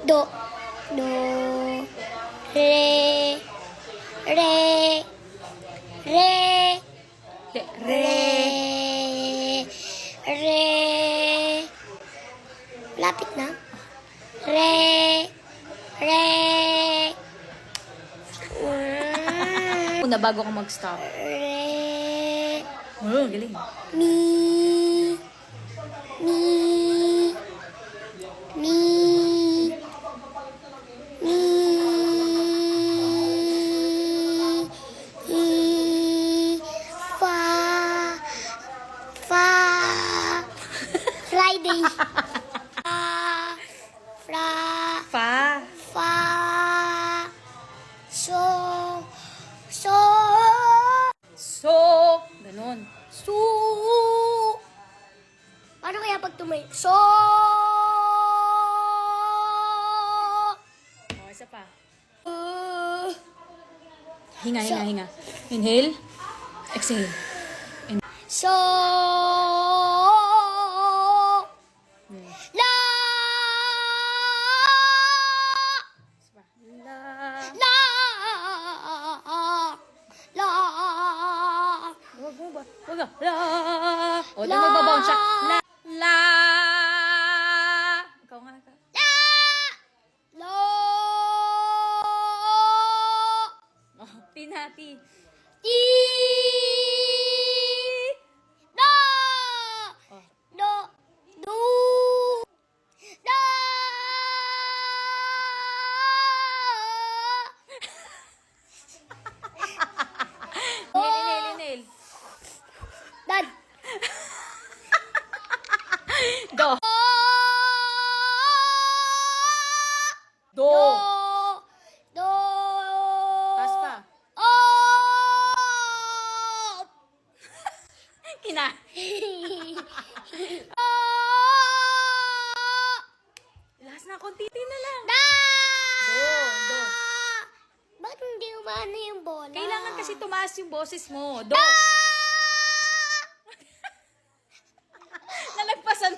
Do. Do. Re. Re. Re. Re. Re. Lapit na. Re. Re. Una bago ka mag-stop. Re. Oh, galing. Mi. Mi. Mi. Mi. I. Fa. Fa. Friday. Fa. Fra. Fa. Fa. So. So. So. Ganon. Su. Paano kaya pag tumay? So. Oh, isa pa. Uh, Hinga, So- hinga, hinga. Inhale. Exhale. so. La. Isa pa. La. La. La. Wag mo ba? Wag ka. La. O, di La. magbabounce siya. La. La. Ikaw nga. Ikaw. La. Lo. Oh, tinati. Ti. Do. Oh. Do. Do. Do. Inhale, inhale. Dad. Do. Do. Do. Do. Taas pa. Oh. Kina. Last na, konti na lang. Da. Do. Do. Bakit hindi umano yung bola? Kailangan kasi tumaas yung boses mo. Do. Nalagpasan.